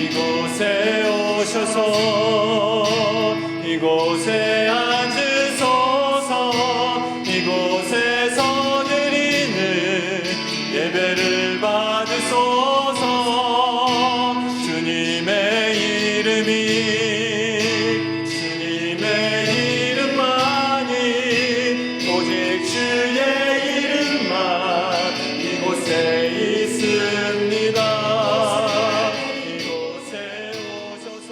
이곳에 오셔서 이곳에 앉으소서. 이곳에서 드리는 예배를 받으소서. 주님의 이름만이 오직 주의 이름만 이곳에 있습니다. 이곳에 오셔서.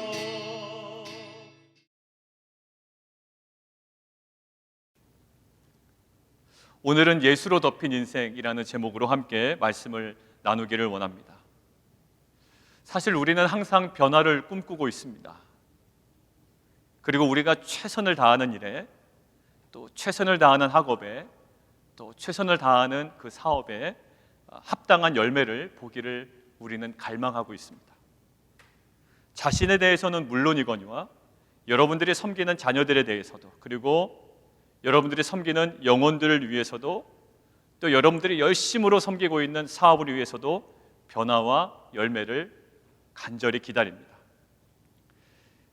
오늘은 예수로 덮인 인생이라는 제목으로 함께 말씀을 나누기를 원합니다. 사실 우리는 항상 변화를 꿈꾸고 있습니다. 그리고 우리가 최선을 다하는 일에, 또 최선을 다하는 학업에, 또 최선을 다하는 그 사업에 합당한 열매를 보기를 우리는 갈망하고 있습니다. 자신에 대해서는 물론이거니와 여러분들이 섬기는 자녀들에 대해서도, 그리고 여러분들이 섬기는 영혼들을 위해서도, 또 여러분들이 열심으로 섬기고 있는 사업을 위해서도 변화와 열매를 간절히 기다립니다.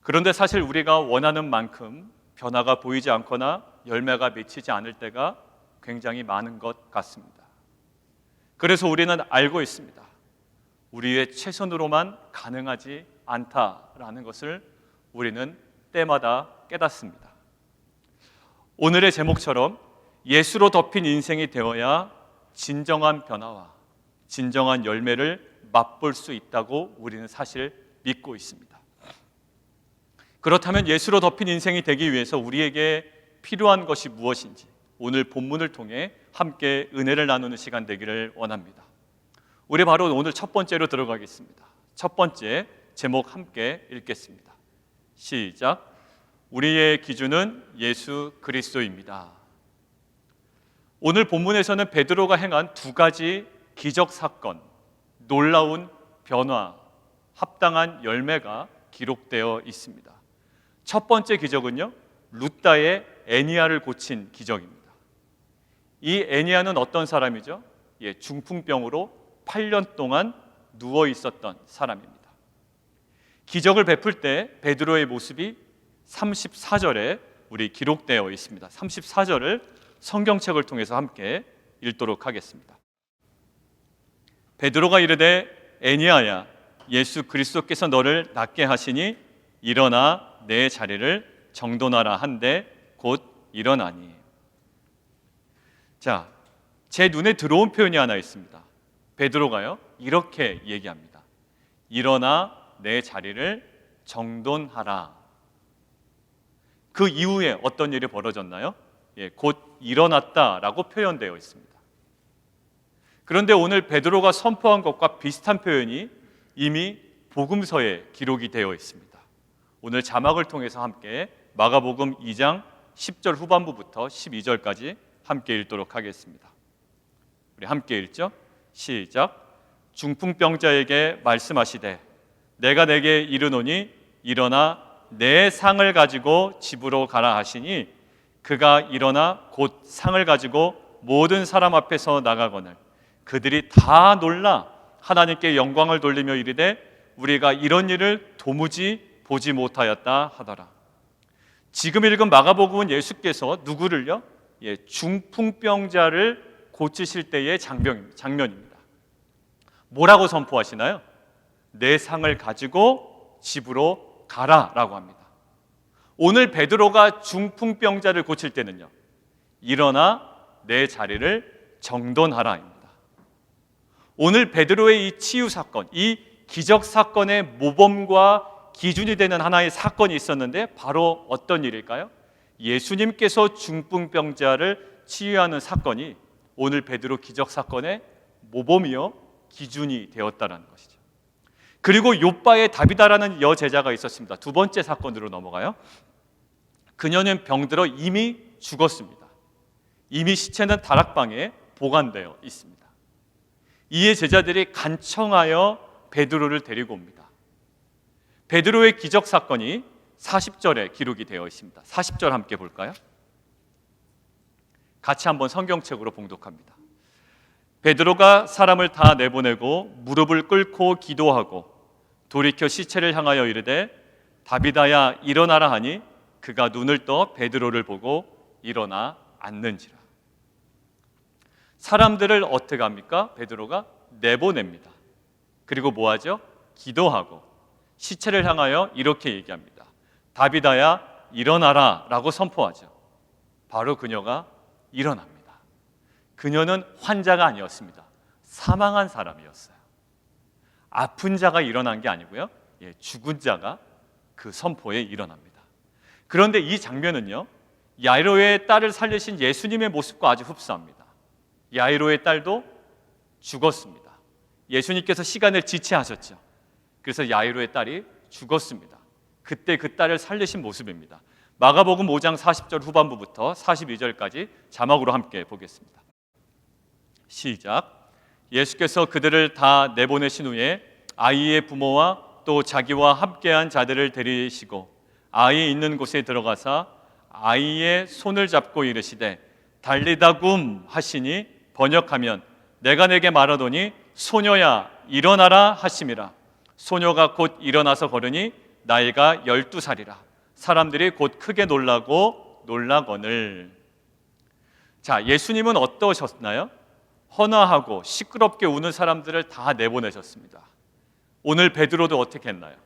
그런데 사실 우리가 원하는 만큼 변화가 보이지 않거나 열매가 맺히지 않을 때가 굉장히 많은 것 같습니다. 그래서 우리는 알고 있습니다. 우리의 최선으로만 가능하지 않다라는 것을 우리는 때마다 깨닫습니다. 오늘의 제목처럼 예수로 덮인 인생이 되어야 진정한 변화와 진정한 열매를 맛볼 수 있다고 우리는 사실 믿고 있습니다. 그렇다면 예수로 덮인 인생이 되기 위해서 우리에게 필요한 것이 무엇인지 오늘 본문을 통해 함께 은혜를 나누는 시간 되기를 원합니다. 우리 바로 오늘 첫 번째로 들어가겠습니다. 첫 번째 제목 함께 읽겠습니다. 시작. 우리의 기준은 예수 그리스도입니다. 오늘 본문에서는 베드로가 행한 두 가지 기적 사건, 놀라운 변화, 합당한 열매가 기록되어 있습니다. 첫 번째 기적은요, 루다의 애니아를 고친 기적입니다. 이 애니아는 어떤 사람이죠? 중풍병으로 8년 동안 누워 있었던 사람입니다. 기적을 베풀 때 베드로의 모습이 34절에 우리 기록되어 있습니다. 34절을 성경책을 통해서 함께 읽도록 하겠습니다. 베드로가 이르되 애니아야, 예수 그리스도께서 너를 낫게 하시니 일어나 내 자리를 정돈하라 한데 곧 일어나니. 자, 제 눈에 들어온 표현이 하나 있습니다. 베드로가요 이렇게 얘기합니다. 일어나 내 자리를 정돈하라. 그 이후에 어떤 일이 벌어졌나요? 곧 일어났다라고 표현되어 있습니다. 그런데 오늘 베드로가 선포한 것과 비슷한 표현이 이미 복음서에 기록이 되어 있습니다. 오늘 자막을 통해서 함께 마가복음 2장 10절 후반부부터 12절까지 함께 읽도록 하겠습니다. 우리 함께 읽죠? 시작. 중풍병자에게 말씀하시되 내가 내게 이르노니 일어나 내 상을 가지고 집으로 가라 하시니 그가 일어나 곧 상을 가지고 모든 사람 앞에서 나가거늘 그들이 다 놀라 하나님께 영광을 돌리며 이르되 우리가 이런 일을 도무지 보지 못하였다 하더라. 지금 읽은 마가복음은 예수께서 누구를요? 중풍병자를 고치실 때의 장면입니다. 뭐라고 선포하시나요? 내 상을 가지고 집으로 가라라고 합니다. 오늘 베드로가 중풍병자를 고칠 때는요, 일어나 내 자리를 정돈하라입니다. 오늘 베드로의 이 치유 사건, 이 기적 사건의 모범과 기준이 되는 하나의 사건이 있었는데 바로 어떤 일일까요? 예수님께서 중풍병자를 치유하는 사건이 오늘 베드로 기적 사건의 모범이요 기준이 되었다는 것이죠. 그리고 욥바의 다비다라는 여제자가 있었습니다. 두 번째 사건으로 넘어가요. 그녀는 병들어 이미 죽었습니다. 이미 시체는 다락방에 보관되어 있습니다. 이에 제자들이 간청하여 베드로를 데리고 옵니다. 베드로의 기적 사건이 40절에 기록이 되어 있습니다. 40절 함께 볼까요? 같이 한번 성경책으로 봉독합니다. 베드로가 사람을 다 내보내고 무릎을 꿇고 기도하고 돌이켜 시체를 향하여 이르되 다비다야 일어나라 하니 그가 눈을 떠 베드로를 보고 일어나 앉는지라. 사람들을 어떻게 합니까? 베드로가 내보냅니다. 그리고 뭐하죠? 기도하고 시체를 향하여 이렇게 얘기합니다. 다비다야 일어나라 라고 선포하죠. 바로 그녀가 일어납니다. 그녀는 환자가 아니었습니다. 사망한 사람이었어요. 아픈 자가 일어난 게 아니고요, 죽은 자가 그 선포에 일어납니다. 그런데 이 장면은요, 야이로의 딸을 살리신 예수님의 모습과 아주 흡사합니다. 야이로의 딸도 죽었습니다. 예수님께서 시간을 지체하셨죠. 그래서 야이로의 딸이 죽었습니다. 그때 그 딸을 살리신 모습입니다. 마가복음 5장 40절 후반부부터 42절까지 자막으로 함께 보겠습니다. 시작. 예수께서 그들을 다 내보내신 후에 아이의 부모와 또 자기와 함께한 자들을 데리시고 아이 있는 곳에 들어가사 아이의 손을 잡고 이르시되 달리다굼 하시니 번역하면 내가 내게 말하더니 소녀야 일어나라 하심이라. 소녀가 곧 일어나서 걸으니 나이가 12살이라. 사람들이 곧 크게 놀라거늘. 자, 예수님은 어떠셨나요? 헌화하고 시끄럽게 우는 사람들을 다 내보내셨습니다. 오늘 베드로도 어떻게 했나요?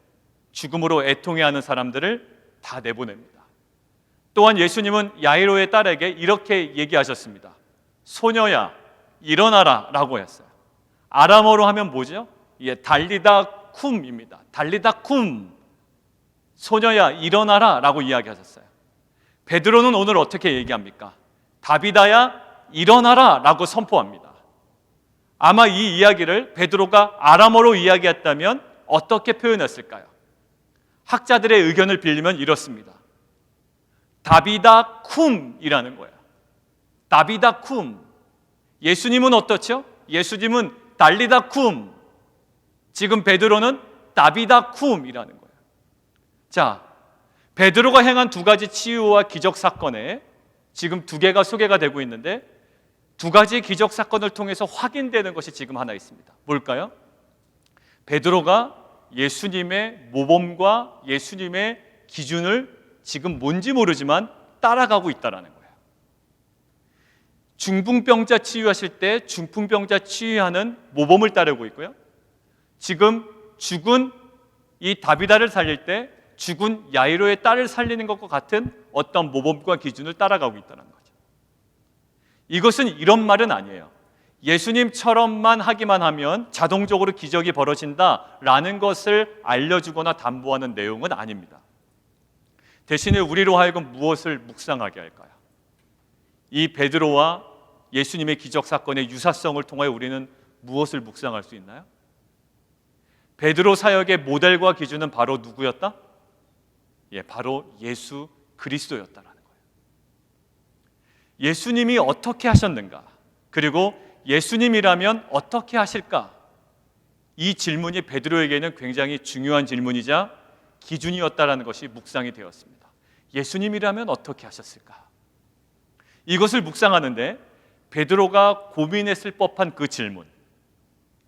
죽음으로 애통해하는 사람들을 다 내보냅니다. 또한 예수님은 야이로의 딸에게 이렇게 얘기하셨습니다. 소녀야 일어나라 라고 했어요. 아람어로 하면 뭐죠? 달리다 쿰입니다. 달리다 쿰, 소녀야 일어나라 라고 이야기하셨어요. 베드로는 오늘 어떻게 얘기합니까? 다비다야 일어나라 라고 선포합니다. 아마 이 이야기를 베드로가 아람어로 이야기했다면 어떻게 표현했을까요? 학자들의 의견을 빌리면 이렇습니다. 다비다 쿰이라는 거예요. 다비다 쿰. 예수님은 어떻죠? 예수님은 달리다 쿰. 지금 베드로는 다비다 쿰이라는 거예요. 자, 베드로가 행한 두 가지 치유와 기적 사건에 지금 두 개가 소개가 되고 있는데, 두 가지 기적 사건을 통해서 확인되는 것이 지금 하나 있습니다. 뭘까요? 베드로가 예수님의 모범과 예수님의 기준을 지금 뭔지 모르지만 따라가고 있다는 거예요. 중풍병자 치유하실 때 중풍병자 치유하는 모범을 따르고 있고요, 지금 죽은 이 다비다를 살릴 때 죽은 야이로의 딸을 살리는 것과 같은 어떤 모범과 기준을 따라가고 있다는 거죠. 이것은 이런 말은 아니에요. 예수님처럼만 하기만 하면 자동적으로 기적이 벌어진다라는 것을 알려주거나 담보하는 내용은 아닙니다. 대신에 우리로 하여금 무엇을 묵상하게 할까요? 이 베드로와 예수님의 기적 사건의 유사성을 통하여 우리는 무엇을 묵상할 수 있나요? 베드로 사역의 모델과 기준은 바로 누구였다? 바로 예수 그리스도였다라는 거예요. 예수님이 어떻게 하셨는가? 그리고 예수님이라면 어떻게 하실까? 이 질문이 베드로에게는 굉장히 중요한 질문이자 기준이었다라는 것이 묵상이 되었습니다. 예수님이라면 어떻게 하셨을까? 이것을 묵상하는데 베드로가 고민했을 법한 그 질문,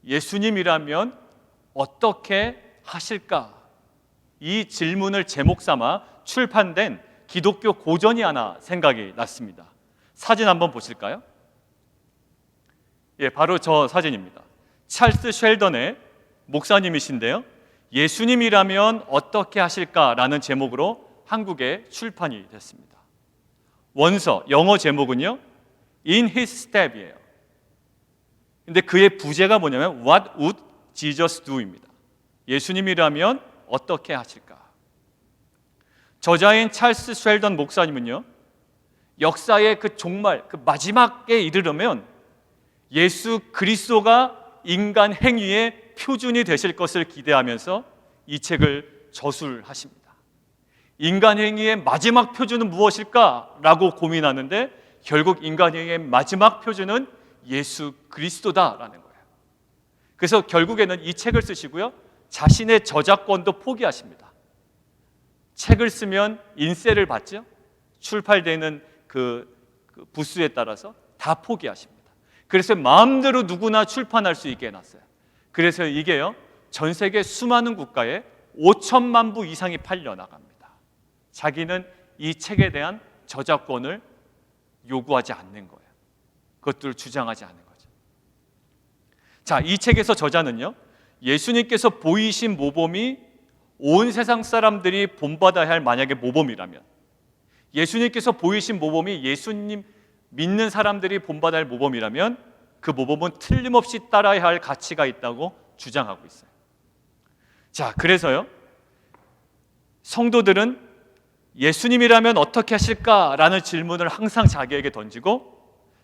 예수님이라면 어떻게 하실까? 이 질문을 제목 삼아 출판된 기독교 고전이 하나 생각이 났습니다. 사진 한번 보실까요? 바로 저 사진입니다. 찰스 쉘던의 목사님이신데요, 예수님이라면 어떻게 하실까라는 제목으로 한국에 출판이 됐습니다. 원서, 영어 제목은요 In His Step이에요. 근데 그의 부제가 뭐냐면 What would Jesus do입니다. 예수님이라면 어떻게 하실까? 저자인 찰스 쉘던 목사님은요, 역사의 그 종말, 그 마지막에 이르려면 예수 그리스도가 인간 행위의 표준이 되실 것을 기대하면서 이 책을 저술하십니다. 인간 행위의 마지막 표준은 무엇일까라고 고민하는데 결국 인간 행위의 마지막 표준은 예수 그리스도다라는 거예요. 그래서 결국에는 이 책을 쓰시고요, 자신의 저작권도 포기하십니다. 책을 쓰면 인세를 받죠. 출판되는 그 부수에 따라서 다 포기하십니다. 그래서 마음대로 누구나 출판할 수 있게 해놨어요. 그래서 이게요 전 세계 수많은 국가에 5천만 부 이상이 팔려 나갑니다. 자기는 이 책에 대한 저작권을 요구하지 않는 거예요. 그것들을 주장하지 않는 거죠. 자, 이 책에서 저자는요, 예수님께서 보이신 모범이 온 세상 사람들이 본받아야 할 만약에 모범이라면, 예수님께서 보이신 모범이 예수님 믿는 사람들이 본받아야 할 모범이라면 그 모범은 틀림없이 따라야 할 가치가 있다고 주장하고 있어요. 자, 그래서요, 성도들은 예수님이라면 어떻게 하실까라는 질문을 항상 자기에게 던지고,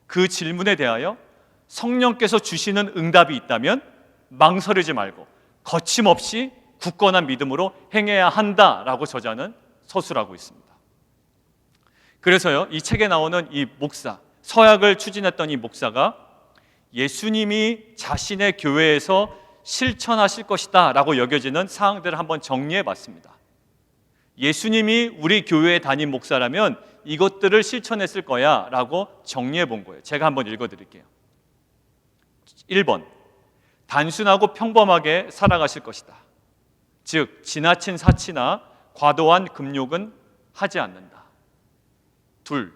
그 질문에 대하여 성령께서 주시는 응답이 있다면 망설이지 말고 거침없이 굳건한 믿음으로 행해야 한다라고 저자는 서술하고 있습니다. 그래서요, 이 책에 나오는 이 목사, 서약을 추진했던 이 목사가 예수님이 자신의 교회에서 실천하실 것이다 라고 여겨지는 사항들을 한번 정리해 봤습니다. 예수님이 우리 교회에 담임 목사라면 이것들을 실천했을 거야 라고 정리해 본 거예요. 제가 한번 읽어 드릴게요. 1번, 단순하고 평범하게 살아가실 것이다. 즉, 지나친 사치나 과도한 금욕은 하지 않는다. 2,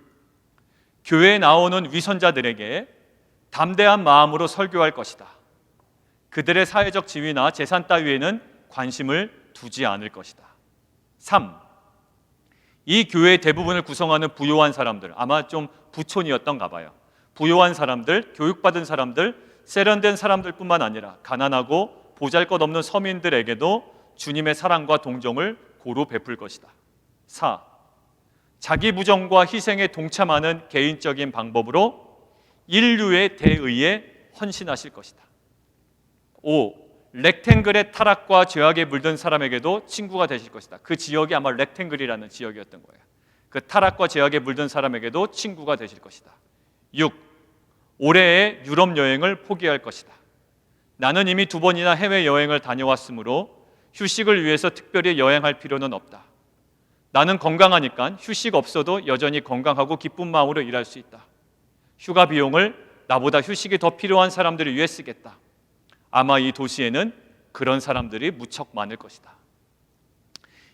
교회에 나오는 위선자들에게 담대한 마음으로 설교할 것이다. 그들의 사회적 지위나 재산 따위에는 관심을 두지 않을 것이다. 3, 이 교회의 대부분을 구성하는 부요한 사람들, 아마 좀 부촌이었던가 봐요. 부요한 사람들, 교육받은 사람들, 세련된 사람들뿐만 아니라 가난하고 보잘것없는 서민들에게도 주님의 사랑과 동정을 고루 베풀 것이다. 4, 자기 부정과 희생에 동참하는 개인적인 방법으로 인류의 대의에 헌신하실 것이다. 5, 렉탱글의 타락과 죄악에 물든 사람에게도 친구가 되실 것이다. 그 지역이 아마 렉탱글이라는 지역이었던 거예요. 그 타락과 죄악에 물든 사람에게도 친구가 되실 것이다. 6, 올해의 유럽 여행을 포기할 것이다. 나는 이미 2번이나 해외여행을 다녀왔으므로 휴식을 위해서 특별히 여행할 필요는 없다. 나는 건강하니까 휴식 없어도 여전히 건강하고 기쁜 마음으로 일할 수 있다. 휴가 비용을 나보다 휴식이 더 필요한 사람들을 위해 쓰겠다. 아마 이 도시에는 그런 사람들이 무척 많을 것이다.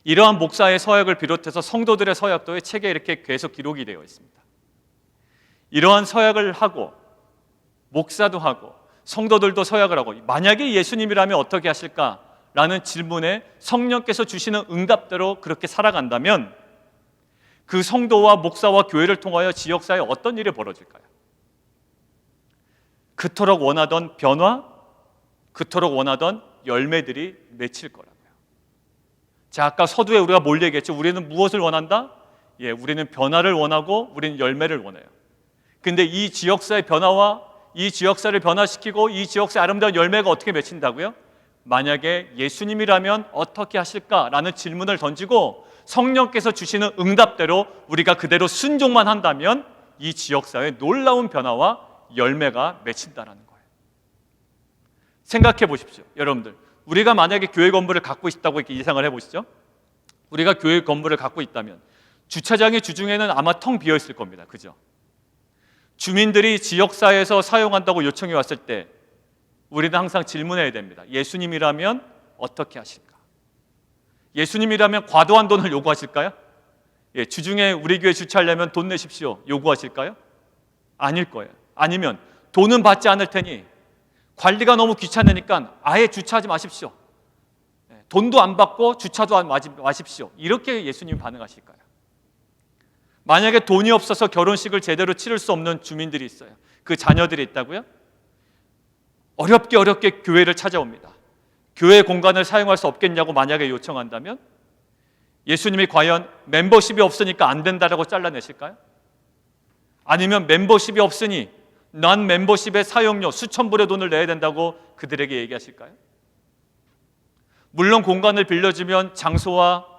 이러한 목사의 서약을 비롯해서 성도들의 서약도 책에 이렇게 계속 기록이 되어 있습니다. 이러한 서약을 하고 목사도 하고 성도들도 서약을 하고, 만약에 예수님이라면 어떻게 하실까라는 질문에 성령께서 주시는 응답대로 그렇게 살아간다면 그 성도와 목사와 교회를 통하여 지역사회에 어떤 일이 벌어질까요? 그토록 원하던 변화, 그토록 원하던 열매들이 맺힐 거라고요. 자, 아까 서두에 우리가 뭘 얘기했죠? 우리는 무엇을 원한다? 우리는 변화를 원하고 우리는 열매를 원해요. 근데 이 지역사의 변화와 이 지역사를 변화시키고 이 지역사의 아름다운 열매가 어떻게 맺힌다고요? 만약에 예수님이라면 어떻게 하실까라는 질문을 던지고 성령께서 주시는 응답대로 우리가 그대로 순종만 한다면 이 지역사회에 놀라운 변화와 열매가 맺힌다라는 거예요. 생각해 보십시오. 여러분들, 우리가 만약에 교회 건물을 갖고 있다고 이렇게 예상을 해보시죠. 우리가 교회 건물을 갖고 있다면 주차장의 주중에는 아마 텅 비어 있을 겁니다. 그죠? 주민들이 지역사회에서 사용한다고 요청이 왔을 때 우리는 항상 질문해야 됩니다. 예수님이라면 어떻게 하실까? 예수님이라면 과도한 돈을 요구하실까요? 주중에 우리 교회 주차하려면 돈 내십시오 요구하실까요? 아닐 거예요. 아니면 돈은 받지 않을 테니 관리가 너무 귀찮으니까 아예 주차하지 마십시오. 돈도 안 받고 주차도 하지 마십시오. 이렇게 예수님이 반응하실까요? 만약에 돈이 없어서 결혼식을 제대로 치를 수 없는 주민들이 있어요. 그 자녀들이 있다고요? 어렵게 교회를 찾아옵니다. 교회 공간을 사용할 수 없겠냐고 만약에 요청한다면 예수님이 과연 멤버십이 없으니까 안 된다라고 잘라내실까요? 아니면 멤버십이 없으니 난 멤버십의 사용료 수천 불의 돈을 내야 된다고 그들에게 얘기하실까요? 물론 공간을 빌려주면 장소와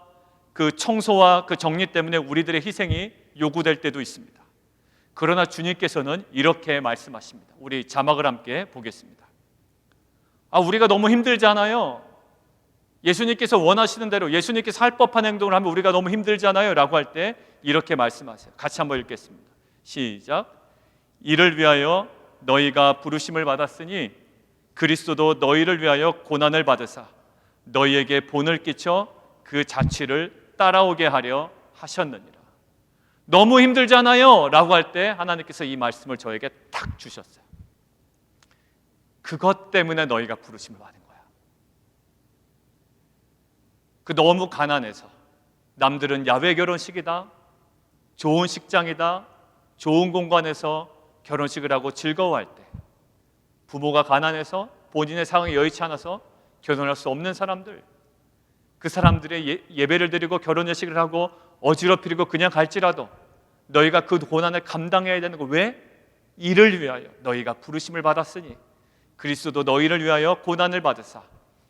그 청소와 그 정리 때문에 우리들의 희생이 요구될 때도 있습니다. 그러나 주님께서는 이렇게 말씀하십니다. 우리 자막을 함께 보겠습니다. 우리가 너무 힘들잖아요. 예수님께서 원하시는 대로 예수님께서 할 법한 행동을 하면 우리가 너무 힘들잖아요 라고 할 때 이렇게 말씀하세요. 같이 한번 읽겠습니다. 시작. 이를 위하여 너희가 부르심을 받았으니 그리스도도 너희를 위하여 고난을 받으사 너희에게 본을 끼쳐 그 자취를 따라오게 하려 하셨느니라. 너무 힘들잖아요 라고 할 때 하나님께서 이 말씀을 저에게 탁 주셨어요. 그것 때문에 너희가 부르심을 받은 거야. 그 너무 가난해서 남들은 야외 결혼식이다, 좋은 식장이다, 좋은 공간에서 결혼식을 하고 즐거워할 때, 부모가 가난해서 본인의 상황이 여의치 않아서 결혼할 수 없는 사람들, 그 사람들의 예배를 드리고 결혼식을 하고 어지럽히고 그냥 갈지라도 너희가 그 고난을 감당해야 되는 거. 왜? 이를 위하여 너희가 부르심을 받았으니 그리스도도 너희를 위하여 고난을 받으사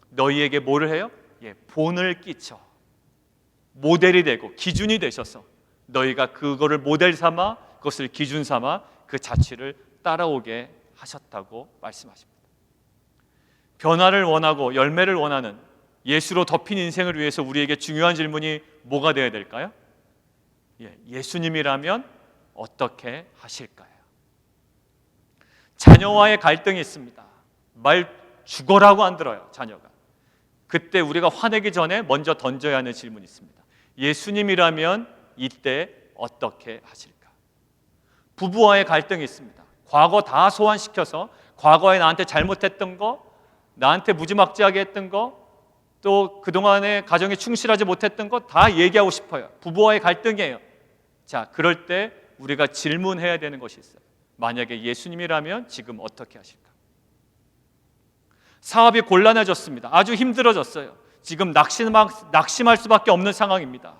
너희에게 뭐를 해요? 본을 끼쳐 모델이 되고 기준이 되셔서 너희가 그거를 모델 삼아, 그것을 기준 삼아 그 자취를 따라오게 하셨다고 말씀하십니다. 변화를 원하고 열매를 원하는 예수로 덮인 인생을 위해서 우리에게 중요한 질문이 뭐가 되어야 될까요? 예수님이라면 어떻게 하실까요? 자녀와의 갈등이 있습니다. 말 죽어라고 안 들어요, 자녀가. 그때 우리가 화내기 전에 먼저 던져야 하는 질문이 있습니다. 예수님이라면 이때 어떻게 하실까? 부부와의 갈등이 있습니다. 과거 다 소환시켜서 과거에 나한테 잘못했던 거, 나한테 무지막지하게 했던 거, 또 그동안에 가정에 충실하지 못했던 거 다 얘기하고 싶어요. 부부와의 갈등이에요. 자, 그럴 때 우리가 질문해야 되는 것이 있어요. 만약에 예수님이라면 지금 어떻게 하실까? 사업이 곤란해졌습니다. 아주 힘들어졌어요. 지금 낙심할 수밖에 없는 상황입니다.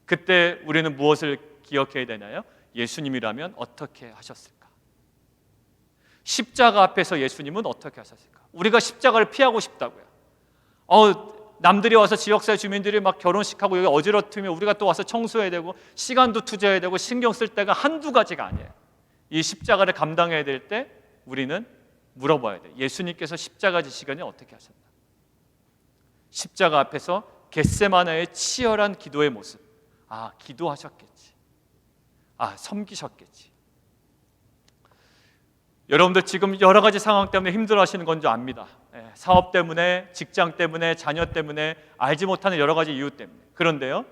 그때 우리는 무엇을 기억해야 되나요? 예수님이라면 어떻게 하셨을까? 십자가 앞에서 예수님은 어떻게 하셨을까? 우리가 십자가를 피하고 싶다고요. 남들이 와서 지역사회 주민들이 막 결혼식하고 여기 어지럽히면 우리가 또 와서 청소해야 되고 시간도 투자해야 되고 신경 쓸 때가 한두 가지가 아니에요. 이 십자가를 감당해야 될 때 우리는 물어봐야 돼요. 예수님께서 십자가 지시간에 어떻게 하셨나? 십자가 앞에서 겟세마네의 치열한 기도의 모습. 기도하셨겠지. 섬기셨겠지. 여러분들 지금 여러 가지 상황 때문에 힘들어하시는 건 줄 압니다. 사업 때문에, 직장 때문에, 자녀 때문에, 알지 못하는 여러 가지 이유 때문에. 그런데요,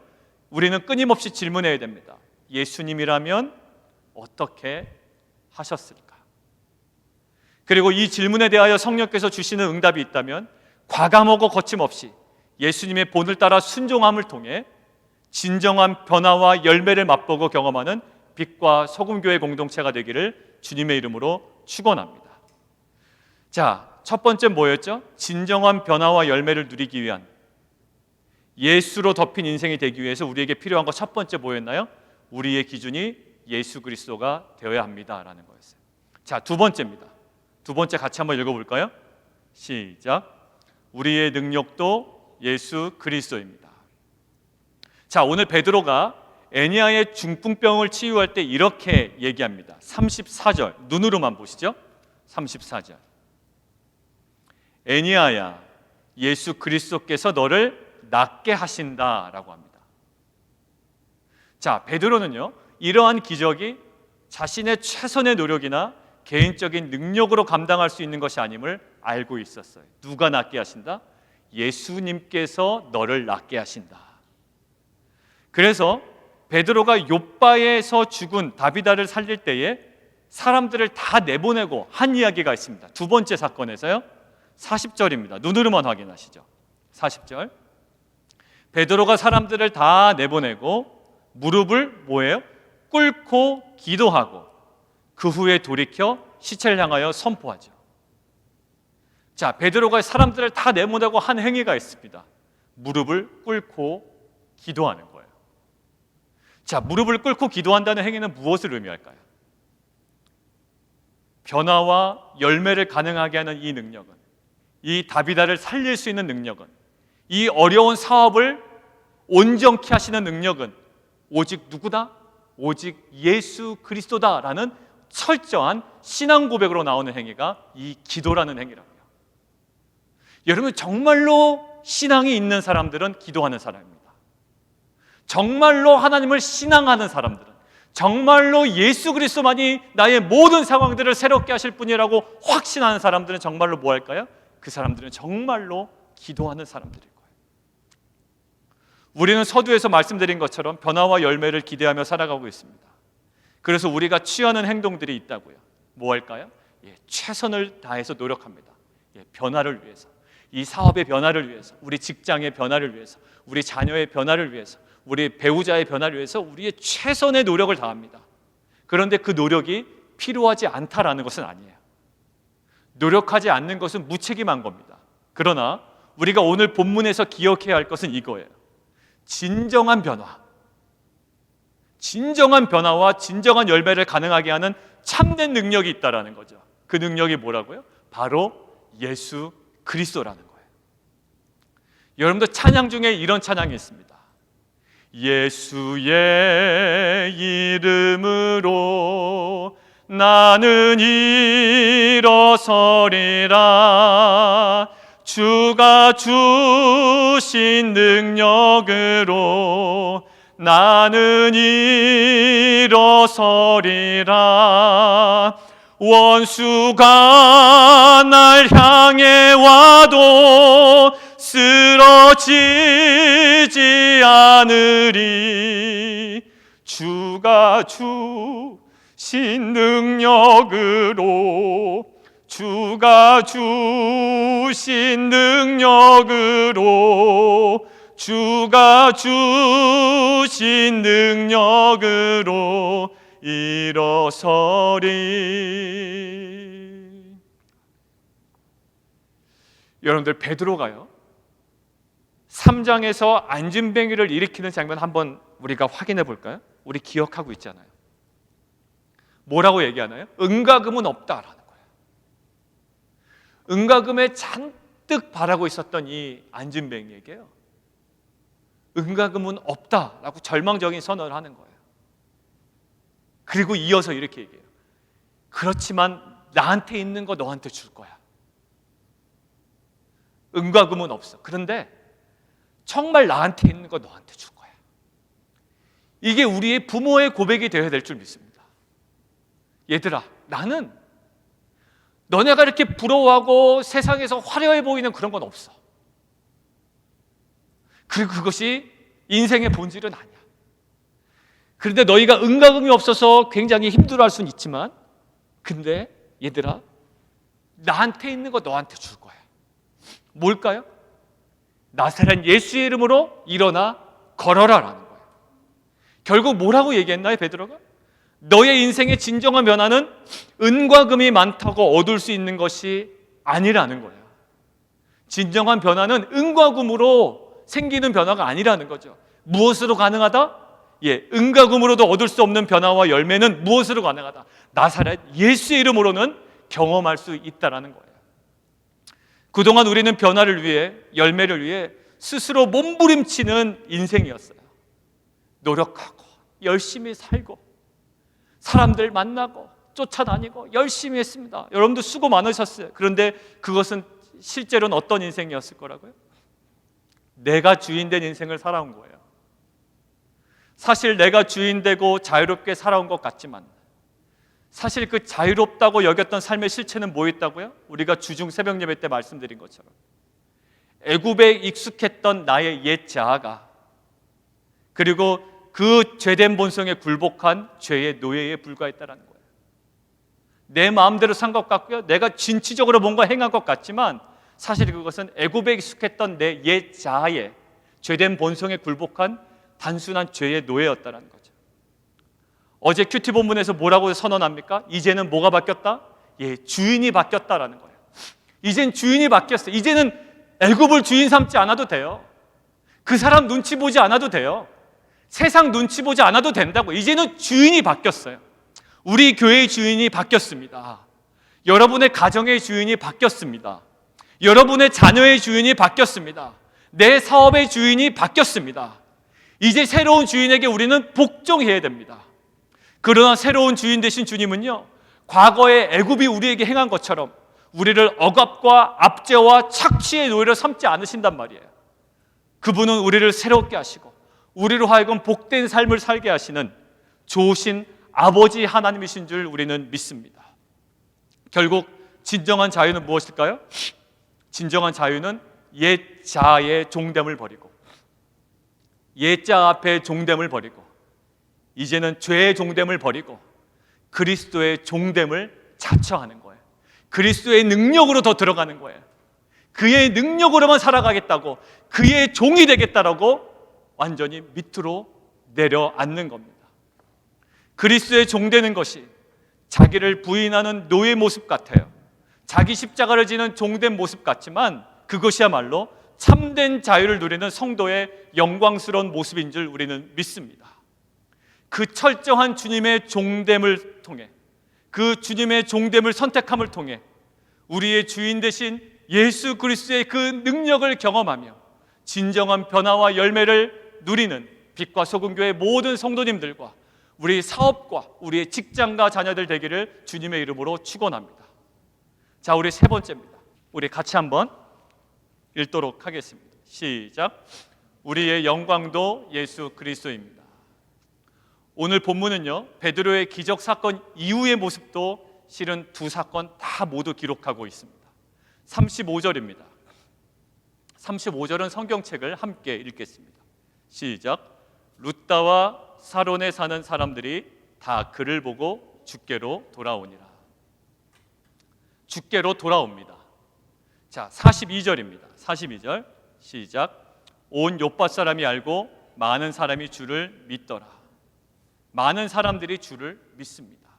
우리는 끊임없이 질문해야 됩니다. 예수님이라면 어떻게 하셨을까? 그리고 이 질문에 대하여 성령께서 주시는 응답이 있다면 과감하고 거침없이 예수님의 본을 따라 순종함을 통해 진정한 변화와 열매를 맛보고 경험하는 빛과 소금교회 공동체가 되기를 주님의 이름으로 축원합니다. 자, 첫 번째 뭐였죠? 진정한 변화와 열매를 누리기 위한, 예수로 덮인 인생이 되기 위해서 우리에게 필요한 거 첫 번째 뭐였나요? 우리의 기준이 예수 그리스도가 되어야 합니다라는 거였어요. 자, 두 번째입니다. 두 번째 같이 한번 읽어볼까요? 시작. 우리의 능력도 예수 그리스도입니다. 자, 오늘 베드로가 애니아의 중풍병을 치유할 때 이렇게 얘기합니다. 34절 눈으로만 보시죠. 34절. 애니아야, 예수 그리스도께서 너를 낫게 하신다라고 합니다. 자, 베드로는요, 이러한 기적이 자신의 최선의 노력이나 개인적인 능력으로 감당할 수 있는 것이 아님을 알고 있었어요. 누가 낫게 하신다? 예수님께서 너를 낫게 하신다. 그래서 베드로가 욥바에서 죽은 다비다를 살릴 때에 사람들을 다 내보내고 한 이야기가 있습니다. 두 번째 사건에서요, 40절입니다. 눈으로만 확인하시죠. 40절. 베드로가 사람들을 다 내보내고 무릎을 뭐예요? 꿇고 기도하고 그 후에 돌이켜 시체를 향하여 선포하죠. 자, 베드로가 사람들을 다 내보내고 한 행위가 있습니다. 무릎을 꿇고 기도하는 거예요. 자, 무릎을 꿇고 기도한다는 행위는 무엇을 의미할까요? 변화와 열매를 가능하게 하는 이 능력은, 이 다비다를 살릴 수 있는 능력은, 이 어려운 사업을 온전케 하시는 능력은 오직 누구다? 오직 예수 그리스도다라는 철저한 신앙 고백으로 나오는 행위가 이 기도라는 행위라고요. 여러분, 정말로 신앙이 있는 사람들은 기도하는 사람입니다. 정말로 하나님을 신앙하는 사람들은, 정말로 예수 그리스도만이 나의 모든 상황들을 새롭게 하실 분이라고 확신하는 사람들은 정말로 뭐 할까요? 그 사람들은 정말로 기도하는 사람들일 거예요. 우리는 서두에서 말씀드린 것처럼 변화와 열매를 기대하며 살아가고 있습니다. 그래서 우리가 취하는 행동들이 있다고요. 뭐 할까요? 최선을 다해서 노력합니다. 변화를 위해서, 이 사업의 변화를 위해서, 우리 직장의 변화를 위해서, 우리 자녀의 변화를 위해서, 우리 배우자의 변화를 위해서 우리의 최선의 노력을 다합니다. 그런데 그 노력이 필요하지 않다라는 것은 아니에요. 노력하지 않는 것은 무책임한 겁니다. 그러나 우리가 오늘 본문에서 기억해야 할 것은 이거예요. 진정한 변화와 진정한 열매를 가능하게 하는 참된 능력이 있다라는 거죠. 그 능력이 뭐라고요? 바로 예수 그리스도라는 거예요. 여러분들 찬양 중에 이런 찬양이 있습니다. 예수의 이름으로 나는 일어서리라. 주가 주신 능력으로 나는 일어서리라. 원수가 날 향해 와도 쓰러지지 않으리. 주가 주신 능력으로, 주가 주신 능력으로, 주가 주신 능력으로 일어서리. 여러분들, 베드로가요 3장에서 안진뱅이를 일으키는 장면 한번 우리가 확인해 볼까요? 우리 기억하고 있잖아요. 뭐라고 얘기하나요? 은과 금은 없다라는 거예요. 은과 금에 잔뜩 바라고 있었던 이 안진뱅이에게요, 은과 금은 없다라고 절망적인 선언을 하는 거예요. 그리고 이어서 이렇게 얘기해요. 그렇지만 나한테 있는 거 너한테 줄 거야. 은과 금은 없어. 그런데 정말 나한테 있는 거 너한테 줄 거야. 이게 우리의 부모의 고백이 되어야 될 줄 믿습니다. 얘들아, 나는 너네가 이렇게 부러워하고 세상에서 화려해 보이는 그런 건 없어. 그리고 그것이 인생의 본질은 아니야. 그런데 너희가 은과 금이 없어서 굉장히 힘들어할 수는 있지만, 근데 얘들아, 나한테 있는 거 너한테 줄 거야. 뭘까요? 나사렛 예수의 이름으로 일어나 걸어라라는 거예요. 결국 뭐라고 얘기했나요, 베드로가? 너의 인생의 진정한 변화는 은과 금이 많다고 얻을 수 있는 것이 아니라는 거예요. 진정한 변화는 은과 금으로 생기는 변화가 아니라는 거죠. 무엇으로 가능하다? 은과 금으로도 얻을 수 없는 변화와 열매는 무엇으로 가능하다? 나사렛 예수의 이름으로는 경험할 수 있다라는 거예요. 그동안 우리는 변화를 위해, 열매를 위해 스스로 몸부림치는 인생이었어요. 노력하고 열심히 살고 사람들 만나고 쫓아다니고 열심히 했습니다. 여러분도 수고 많으셨어요. 그런데 그것은 실제로는 어떤 인생이었을 거라고요? 내가 주인된 인생을 살아온 거예요. 사실 내가 주인되고 자유롭게 살아온 것 같지만, 사실 그 자유롭다고 여겼던 삶의 실체는 뭐였다고요? 우리가 주중 새벽 예배 때 말씀드린 것처럼 애굽에 익숙했던 나의 옛 자아가, 그리고 그 죄된 본성에 굴복한 죄의 노예에 불과했다는 거예요. 내 마음대로 산 것 같고요, 내가 진취적으로 뭔가 행한 것 같지만 사실 그것은 애굽에 익숙했던 내 옛 자아의 죄된 본성에 굴복한 단순한 죄의 노예였다는 거죠. 어제 큐티 본문에서 뭐라고 선언합니까? 이제는 뭐가 바뀌었다? 주인이 바뀌었다라는 거예요. 이젠 주인이 바뀌었어요. 이제는 애굽을 주인 삼지 않아도 돼요. 그 사람 눈치 보지 않아도 돼요. 세상 눈치 보지 않아도 된다고. 이제는 주인이 바뀌었어요. 우리 교회의 주인이 바뀌었습니다. 여러분의 가정의 주인이 바뀌었습니다. 여러분의 자녀의 주인이 바뀌었습니다. 내 사업의 주인이 바뀌었습니다. 이제 새로운 주인에게 우리는 복종해야 됩니다. 그러나 새로운 주인 되신 주님은요, 과거의 애굽이 우리에게 행한 것처럼 우리를 억압과 압제와 착취의 노예로 삼지 않으신단 말이에요. 그분은 우리를 새롭게 하시고 우리로 하여금 복된 삶을 살게 하시는 좋으신 아버지 하나님이신 줄 우리는 믿습니다. 결국 진정한 자유는 무엇일까요? 진정한 자유는 옛 자의 종됨을 버리고, 옛 자 앞에 종됨을 버리고, 이제는 죄의 종됨을 버리고 그리스도의 종됨을 자처하는 거예요. 그리스도의 능력으로 더 들어가는 거예요. 그의 능력으로만 살아가겠다고, 그의 종이 되겠다라고 완전히 밑으로 내려앉는 겁니다. 그리스도의 종되는 것이 자기를 부인하는 노예 모습 같아요. 자기 십자가를 지는 종된 모습 같지만 그것이야말로 참된 자유를 누리는 성도의 영광스러운 모습인 줄 우리는 믿습니다. 그 철저한 주님의 종됨을 통해, 그 주님의 종됨을 선택함을 통해 우리의 주인 되신 예수 그리스도의 그 능력을 경험하며 진정한 변화와 열매를 누리는 빛과 소금교회 모든 성도님들과 우리 사업과 우리의 직장과 자녀들 되기를 주님의 이름으로 축원합니다. 자, 우리 세 번째입니다. 우리 같이 한번 읽도록 하겠습니다. 시작. 우리의 영광도 예수 그리스도입니다. 오늘 본문은요, 베드로의 기적 사건 이후의 모습도 실은 두 사건 다 모두 기록하고 있습니다. 35절입니다. 35절은 성경책을 함께 읽겠습니다. 시작. 룻다와 사론에 사는 사람들이 다 그를 보고 주께로 돌아오니라. 주께로 돌아옵니다. 자, 42절입니다. 42절 시작. 온 요파 사람이 알고 많은 사람이 주를 믿더라. 많은 사람들이 주를 믿습니다.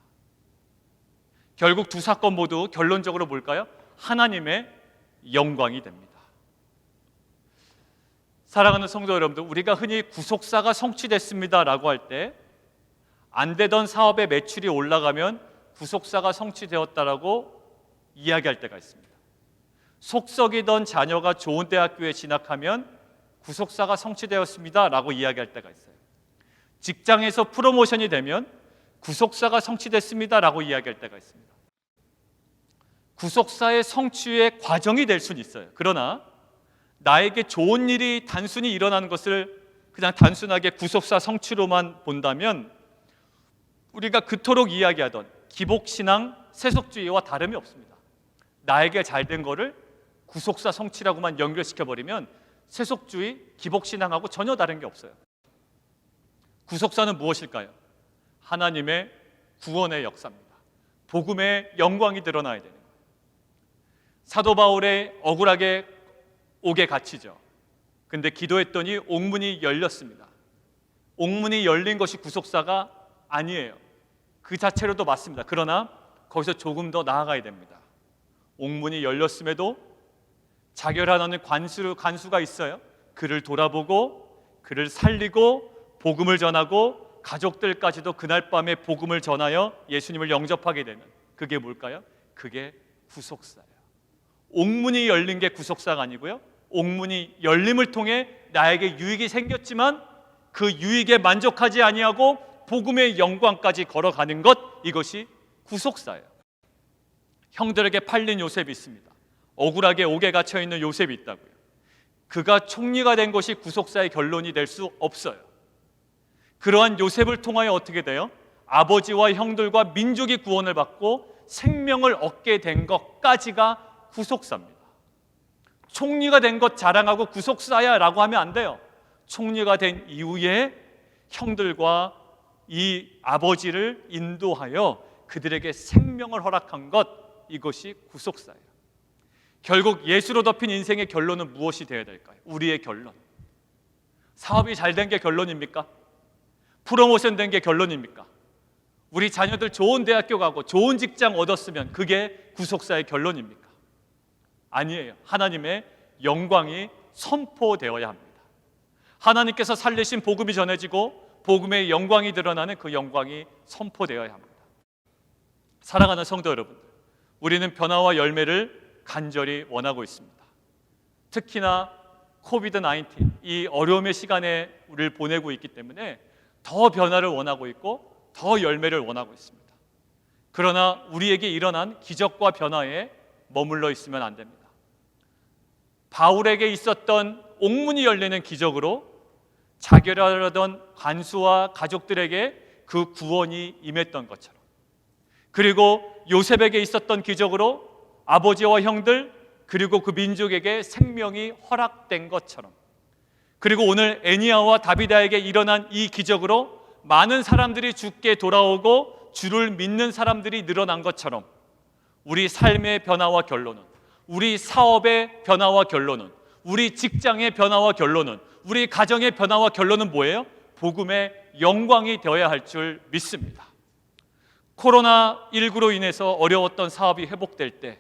결국 두 사건 모두 결론적으로 뭘까요? 하나님의 영광이 됩니다. 사랑하는 성도 여러분들, 우리가 흔히 구속사가 성취됐습니다라고 할 때 안 되던 사업의 매출이 올라가면 구속사가 성취되었다라고 이야기할 때가 있습니다. 속썩이던 자녀가 좋은 대학교에 진학하면 구속사가 성취되었습니다라고 이야기할 때가 있어요. 직장에서 프로모션이 되면 구속사가 성취됐습니다라고 이야기할 때가 있습니다. 구속사의 성취의 과정이 될 수는 있어요. 그러나 나에게 좋은 일이 단순히 일어나는 것을 그냥 단순하게 구속사 성취로만 본다면 우리가 그토록 이야기하던 기복신앙, 세속주의와 다름이 없습니다. 나에게 잘된 거를 구속사 성취라고만 연결시켜버리면 세속주의, 기복신앙하고 전혀 다른 게 없어요. 구속사는 무엇일까요? 하나님의 구원의 역사입니다. 복음의 영광이 드러나야 되는 거예요. 사도 바울의 억울하게 옥에 갇히죠. 근데 기도했더니 옥문이 열렸습니다. 옥문이 열린 것이 구속사가 아니에요. 그 자체로도 맞습니다. 그러나 거기서 조금 더 나아가야 됩니다. 옥문이 열렸음에도 자결하는 관수가 있어요. 그를 돌아보고 그를 살리고 복음을 전하고 가족들까지도 그날 밤에 복음을 전하여 예수님을 영접하게 되는, 그게 뭘까요? 그게 구속사예요. 옥문이 열린 게 구속사가 아니고요, 옥문이 열림을 통해 나에게 유익이 생겼지만 그 유익에 만족하지 아니하고 복음의 영광까지 걸어가는 것, 이것이 구속사예요. 형들에게 팔린 요셉이 있습니다. 억울하게 옥에 갇혀 있는 요셉이 있다고요. 그가 총리가 된 것이 구속사의 결론이 될 수 없어요. 그러한 요셉을 통하여 어떻게 돼요? 아버지와 형들과 민족이 구원을 받고 생명을 얻게 된 것까지가 구속사입니다. 총리가 된 것 자랑하고 구속사야 라고 하면 안 돼요. 총리가 된 이후에 형들과 이 아버지를 인도하여 그들에게 생명을 허락한 것, 이것이 구속사예요. 결국 예수로 덮인 인생의 결론은 무엇이 되어야 될까요? 우리의 결론. 사업이 잘 된 게 결론입니까? 프로모션 된 게 결론입니까? 우리 자녀들 좋은 대학교 가고 좋은 직장 얻었으면 그게 구속사의 결론입니까? 아니에요. 하나님의 영광이 선포되어야 합니다. 하나님께서 살리신 복음이 전해지고 복음의 영광이 드러나는 그 영광이 선포되어야 합니다. 사랑하는 성도 여러분, 우리는 변화와 열매를 간절히 원하고 있습니다. 특히나 코비드-19, 이 어려움의 시간에 우리를 보내고 있기 때문에 더 변화를 원하고 있고 더 열매를 원하고 있습니다. 그러나 우리에게 일어난 기적과 변화에 머물러 있으면 안 됩니다. 바울에게 있었던 옥문이 열리는 기적으로 자결하려던 관수와 가족들에게 그 구원이 임했던 것처럼, 그리고 요셉에게 있었던 기적으로 아버지와 형들 그리고 그 민족에게 생명이 허락된 것처럼, 그리고 오늘 애니야와 다비다에게 일어난 이 기적으로 많은 사람들이 주께 돌아오고 주를 믿는 사람들이 늘어난 것처럼, 우리 삶의 변화와 결론은, 우리 사업의 변화와 결론은, 우리 직장의 변화와 결론은, 우리 가정의 변화와 결론은 뭐예요? 복음의 영광이 되어야 할 줄 믿습니다. 코로나19로 인해서 어려웠던 사업이 회복될 때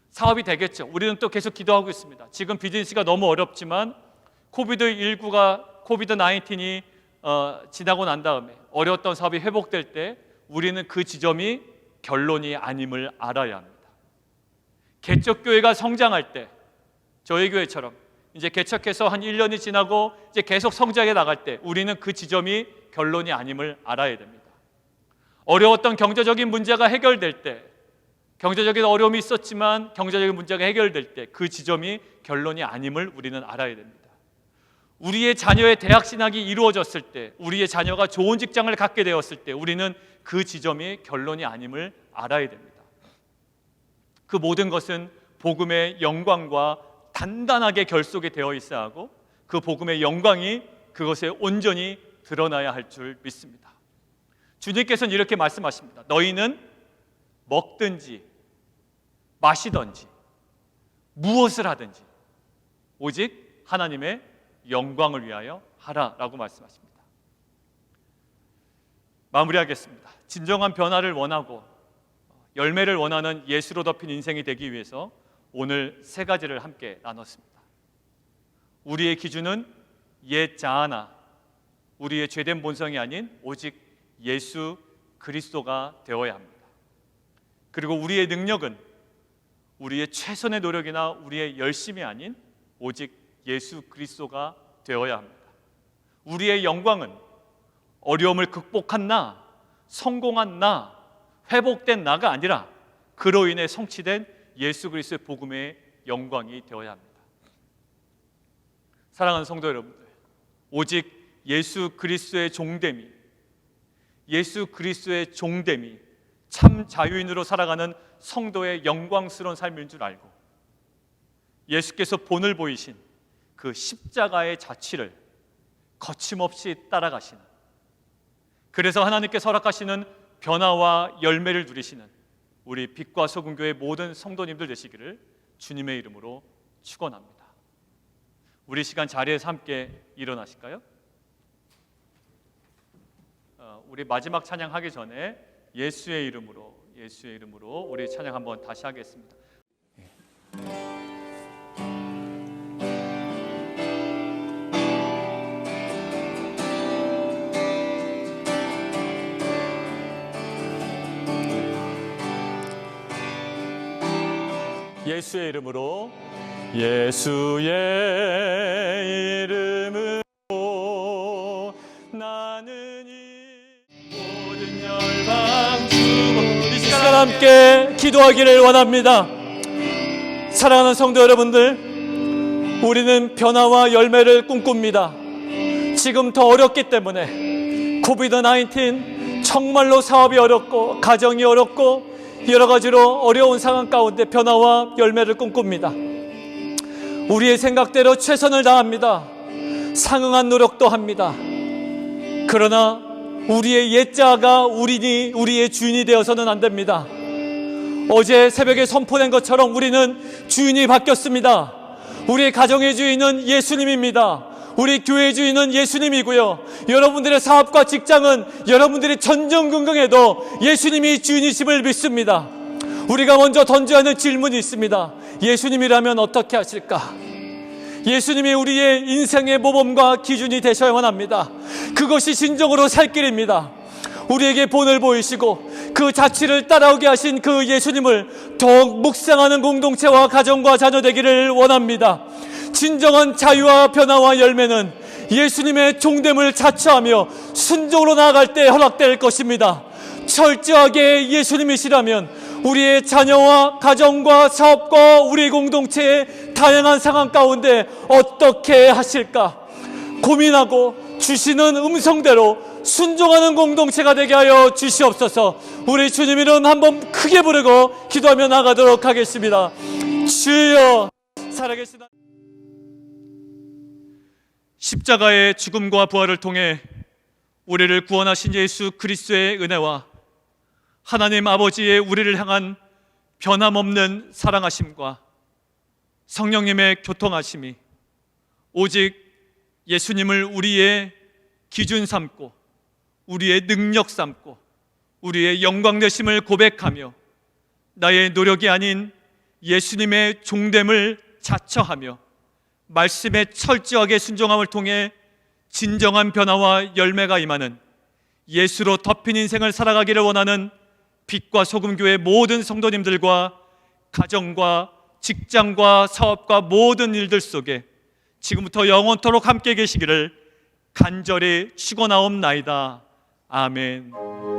사업이 되겠죠. 우리는 또 계속 기도하고 있습니다. 지금 비즈니스가 너무 어렵지만 코비드-19이 지나고 난 다음에 어려웠던 사업이 회복될 때 우리는 그 지점이 결론이 아님을 알아야 합니다. 개척교회가 성장할 때, 저희 교회처럼 이제 개척해서 한 1년이 지나고 이제 계속 성장해 나갈 때 우리는 그 지점이 결론이 아님을 알아야 됩니다. 어려웠던 경제적인 문제가 해결될 때, 경제적인 어려움이 있었지만 경제적인 문제가 해결될 때 그 지점이 결론이 아님을 우리는 알아야 됩니다. 우리의 자녀의 대학 진학이 이루어졌을 때, 우리의 자녀가 좋은 직장을 갖게 되었을 때 우리는 그 지점이 결론이 아님을 알아야 됩니다. 그 모든 것은 복음의 영광과 단단하게 결속이 되어 있어야 하고, 그 복음의 영광이 그것에 온전히 드러나야 할 줄 믿습니다. 주님께서는 이렇게 말씀하십니다. 너희는 먹든지 마시든지 무엇을 하든지 오직 하나님의 영광을 위하여 하라라고 말씀하십니다. 마무리하겠습니다. 진정한 변화를 원하고 열매를 원하는 예수로 덮인 인생이 되기 위해서 오늘 세 가지를 함께 나눴습니다. 우리의 기준은 옛 자아나 우리의 죄된 본성이 아닌 오직 예수 그리스도가 되어야 합니다. 그리고 우리의 능력은 우리의 최선의 노력이나 우리의 열심이 아닌 오직 예수 그리스도가 되어야 합니다. 우리의 영광은 어려움을 극복한 나, 성공한 나, 회복된 나가 아니라 그로 인해 성취된 예수 그리스도의 복음의 영광이 되어야 합니다. 사랑하는 성도 여러분들, 오직 예수 그리스도의 종됨이, 예수 그리스도의 종됨이 참 자유인으로 살아가는 성도의 영광스러운 삶인 줄 알고, 예수께서 본을 보이신 그 십자가의 자취를 거침없이 따라가시는, 그래서 하나님께서 허락하시는 변화와 열매를 누리시는 우리 빛과 소금교회 모든 성도님들 되시기를 주님의 이름으로 축원합니다. 우리 시간 자리에서 함께 일어나실까요? 우리 마지막 찬양하기 전에 예수의 이름으로 우리 찬양 한번 다시 하겠습니다. 예수의 이름으로, 예수의 이름으로 나는 이 모든 열방 주고, 이 시간 함께 기도하기를 원합니다. 사랑하는 성도 여러분들, 우리는 변화와 열매를 꿈꿉니다. 지금 더 어렵기 때문에 코비드-19 정말로 사업이 어렵고 가정이 어렵고 여러 가지로 어려운 상황 가운데 변화와 열매를 꿈꿉니다. 우리의 생각대로 최선을 다합니다. 상응한 노력도 합니다. 그러나 우리의 옛자가 우리의 주인이 되어서는 안 됩니다. 어제 새벽에 선포된 것처럼 우리는 주인이 바뀌었습니다. 우리의 가정의 주인은 예수님입니다. 우리 교회의 주인은 예수님이고요. 여러분들의 사업과 직장은 여러분들이 전전긍긍해도 예수님이 주인이심을 믿습니다. 우리가 먼저 던져야 하는 질문이 있습니다. 예수님이라면 어떻게 하실까? 예수님이 우리의 인생의 모범과 기준이 되셔야만 합니다. 그것이 진정으로 살 길입니다. 우리에게 본을 보이시고 그 자취를 따라오게 하신 그 예수님을 더욱 묵상하는 공동체와 가정과 자녀 되기를 원합니다. 진정한 자유와 변화와 열매는 예수님의 종됨을 자처하며 순종으로 나아갈 때 허락될 것입니다. 철저하게 예수님이시라면 우리의 자녀와 가정과 사업과 우리 공동체의 다양한 상황 가운데 어떻게 하실까 고민하고 주시는 음성대로 순종하는 공동체가 되게 하여 주시옵소서. 우리 주님 이름 한번 크게 부르고 기도하며 나가도록 하겠습니다. 주여, 살아계신 십자가의 죽음과 부활을 통해 우리를 구원하신 예수 그리스도의 은혜와 하나님 아버지의 우리를 향한 변함없는 사랑하심과 성령님의 교통하심이 오직 예수님을 우리의 기준 삼고 우리의 능력 삼고 우리의 영광 되심을 고백하며 나의 노력이 아닌 예수님의 종됨을 자처하며 말씀에 철저하게 순종함을 통해 진정한 변화와 열매가 임하는 예수로 덮인 인생을 살아가기를 원하는 빛과 소금교회 모든 성도님들과 가정과 직장과 사업과 모든 일들 속에 지금부터 영원토록 함께 계시기를 간절히 축원하옵나이다. 아멘.